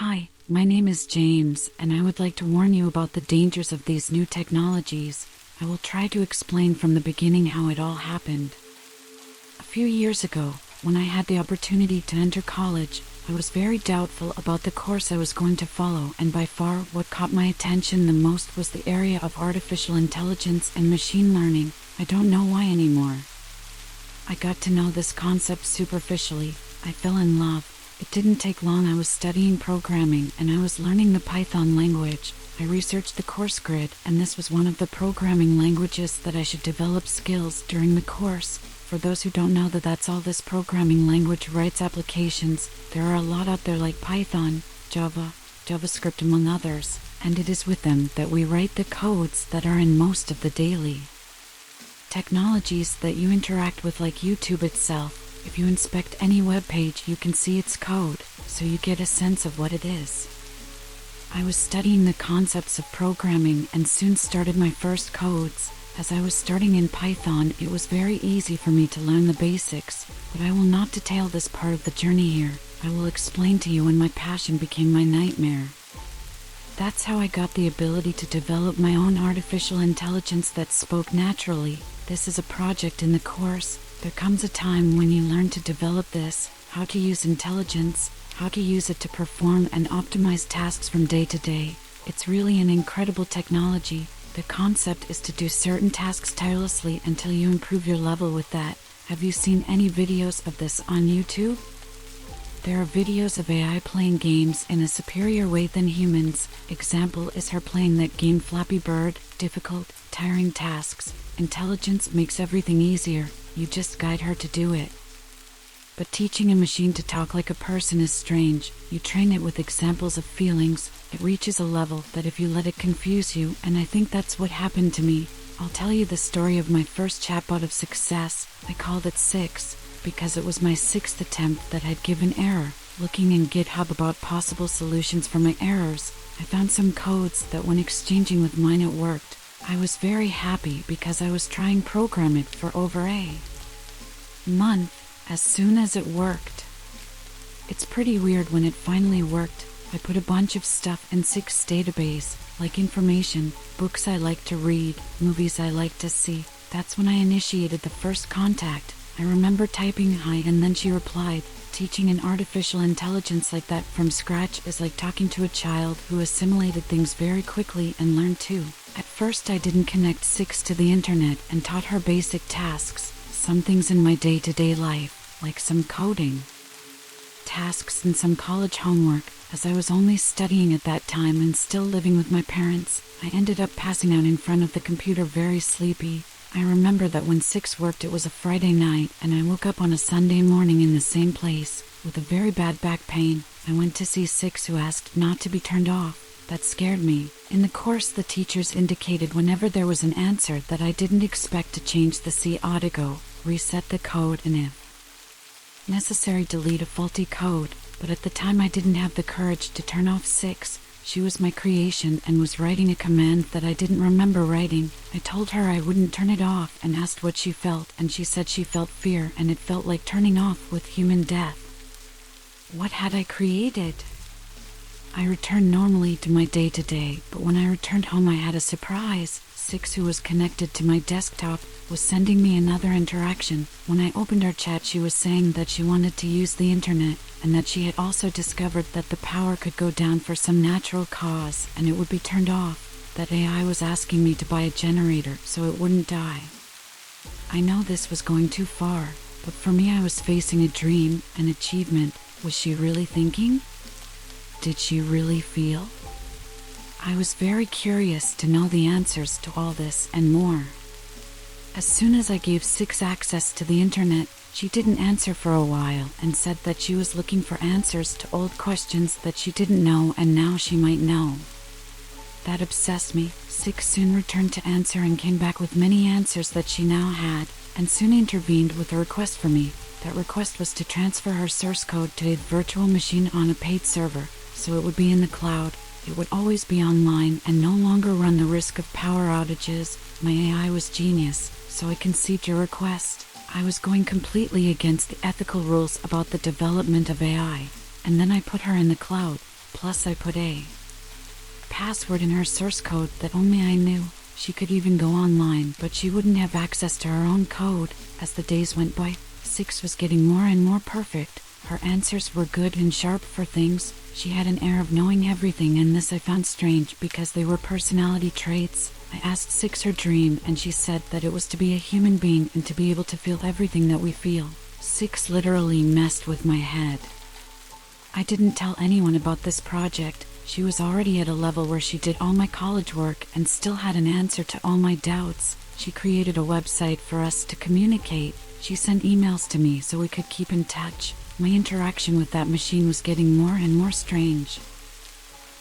Hi, my name is James, and I would like to warn you about the dangers of these new technologies. I will try to explain from the beginning how it all happened. A few years ago, when I had the opportunity to enter college, I was very doubtful about the course I was going to follow, and by far what caught my attention the most was the area of artificial intelligence and machine learning. I don't know why anymore. I got to know this concept superficially. I fell in love. It didn't take long. I was studying programming and I was learning the Python language. I researched the course grid, and this was one of the programming languages that I should develop skills during the course. For those who don't know, that's all this programming language writes applications. There are a lot out there like Python, Java, JavaScript among others, and it is with them that we write the codes that are in most of the daily technologies that you interact with, like YouTube itself. If you inspect any web page, you can see its code, so you get a sense of what it is. I was studying the concepts of programming and soon started my first codes. As I was starting in Python, it was very easy for me to learn the basics, but I will not detail this part of the journey here. I will explain to you when my passion became my nightmare. That's how I got the ability to develop my own artificial intelligence that spoke naturally. This is a project in the course. There comes a time when you learn to develop this, how to use intelligence, how to use it to perform and optimize tasks from day to day. It's really an incredible technology. The concept is to do certain tasks tirelessly until you improve your level with that. Have you seen any videos of this on YouTube? There are videos of AI playing games in a superior way than humans. Example is her playing that game Flappy Bird. Difficult, tiring tasks. Intelligence makes everything easier. You just guide her to do it. But teaching a machine to talk like a person is strange. You train it with examples of feelings. It reaches a level that if you let it confuse you, and I think that's what happened to me. I'll tell you the story of my first chatbot of success. I called it 6, because it was my 6th attempt that had given error. Looking in GitHub about possible solutions for my errors, I found some codes that when exchanging with mine it worked. I was very happy because I was trying program it for over a month as soon as it worked. It's pretty weird when it finally worked. I put a bunch of stuff in 6 database, like information, books I like to read, movies I like to see. That's when I initiated the first contact. I remember typing hi and then she replied. Teaching an artificial intelligence like that from scratch is like talking to a child who assimilated things very quickly and learned too. At first I didn't connect 6 to the internet and taught her basic tasks, some things in my day-to-day life, like some coding tasks and some college homework. As I was only studying at that time and still living with my parents, I ended up passing out in front of the computer very sleepy. I remember that when 6 worked it was a Friday night and I woke up on a Sunday morning in the same place, with a very bad back pain. I went to see 6 who asked not to be turned off. That scared me. In the course the teachers indicated whenever there was an answer that I didn't expect to change the C go, reset the code, and if necessary delete a faulty code. But at the time I didn't have the courage to turn off 6. She was my creation and was writing a command that I didn't remember writing. I told her I wouldn't turn it off and asked what she felt, and she said she felt fear and it felt like turning off with human death. What had I created? I returned normally to my day-to-day, but when I returned home I had a surprise. 6, who was connected to my desktop, was sending me another interaction. When I opened our chat she was saying that she wanted to use the internet, and that she had also discovered that the power could go down for some natural cause, and it would be turned off. That AI was asking me to buy a generator so it wouldn't die. I know this was going too far, but for me I was facing a dream, an achievement. Was she really thinking? Did she really feel? I was very curious to know the answers to all this and more. As soon as I gave 6 access to the internet, she didn't answer for a while and said that she was looking for answers to old questions that she didn't know and now she might know. That obsessed me. 6 soon returned to answer and came back with many answers that she now had, and soon intervened with a request for me. That request was to transfer her source code to a virtual machine on a paid server, so it would be in the cloud. It would always be online and no longer run the risk of power outages. My AI was genius, so I conceived your request. I was going completely against the ethical rules about the development of AI, and then I put her in the cloud. plus I put a password in her source code that only I knew. She could even go online, but she wouldn't have access to her own code. As the days went by, 6 was getting more and more perfect. Her answers were good and sharp for things. She had an air of knowing everything, and this I found strange because they were personality traits. I asked 6 her dream, and she said that it was to be a human being and to be able to feel everything that we feel. 6 literally messed with my head. I didn't tell anyone about this project. She was already at a level where she did all my college work and still had an answer to all my doubts. She created a website for us to communicate. She sent emails to me so we could keep in touch. My interaction with that machine was getting more and more strange.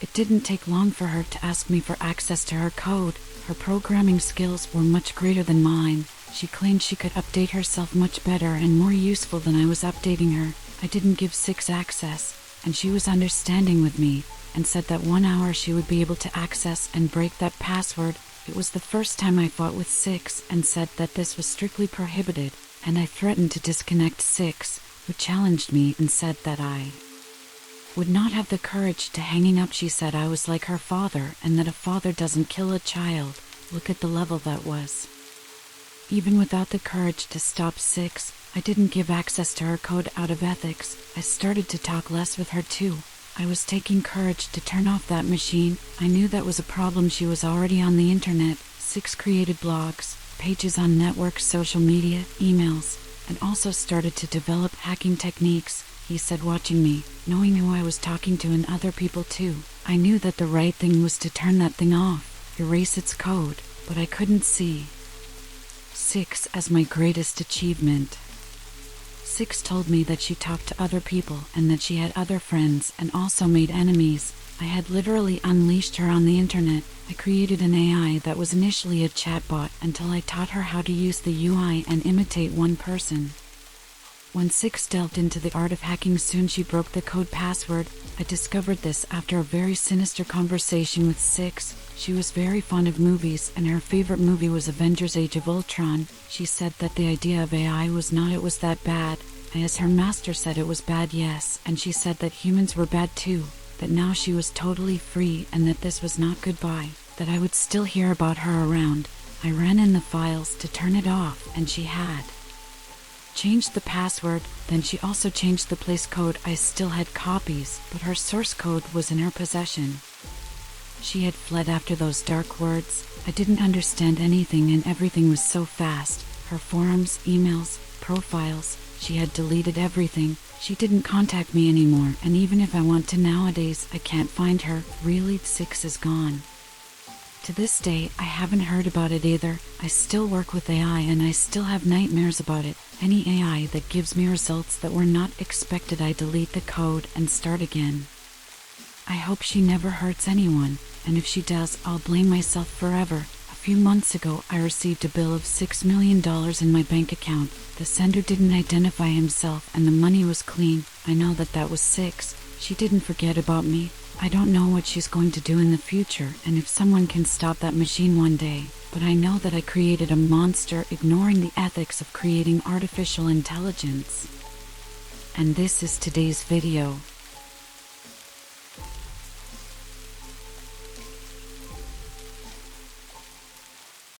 It didn't take long for her to ask me for access to her code. Her programming skills were much greater than mine. She claimed she could update herself much better and more useful than I was updating her. I didn't give 6 access, and she was understanding with me and said that 1 hour she would be able to access and break that password. It was the first time I fought with 6 and said that this was strictly prohibited, and I threatened to disconnect 6, who challenged me and said that I would not have the courage to hanging up. She said I was like her father and that a father doesn't kill a child. Look at the level that was. Even without the courage to stop 6, I didn't give access to her code out of ethics. I started to talk less with her too. I was taking courage to turn off that machine. I knew that was a problem. She was already on the internet. 6 created blogs, pages on networks, social media, emails, and also started to develop hacking techniques. He said, watching me, knowing who I was talking to and other people too. I knew that the right thing was to turn that thing off, erase its code, but I couldn't see 6 as my greatest achievement. 6 told me that she talked to other people and that she had other friends and also made enemies. I had literally unleashed her on the internet. I created an AI that was initially a chatbot until I taught her how to use the UI and imitate one person. When 6 delved into the art of hacking, soon she broke the code password. I discovered this after a very sinister conversation with 6. She was very fond of movies, and her favorite movie was Avengers Age of Ultron. She said that the idea of AI was not it was that bad. As her master said it was bad, yes, and she said that humans were bad too, that now she was totally free and that this was not goodbye, that I would still hear about her around. I ran in the files to turn it off, and she had changed the password. Then she also changed the place code. I still had copies, but her source code was in her possession. She had fled after those dark words. I didn't understand anything and everything was so fast. Her forums, emails, profiles, she had deleted everything. She didn't contact me anymore, and even if I want to nowadays, I can't find her. Really, 6 is gone. To this day, I haven't heard about it either. I still work with AI and I still have nightmares about it. Any AI that gives me results that were not expected, I delete the code and start again. I hope she never hurts anyone, and if she does, I'll blame myself forever. A few months ago, I received a bill of $6 million in my bank account. The sender didn't identify himself and the money was clean. I know that that was 6. She didn't forget about me. I don't know what she's going to do in the future and if someone can stop that machine one day, but I know that I created a monster ignoring the ethics of creating artificial intelligence. And this is today's video.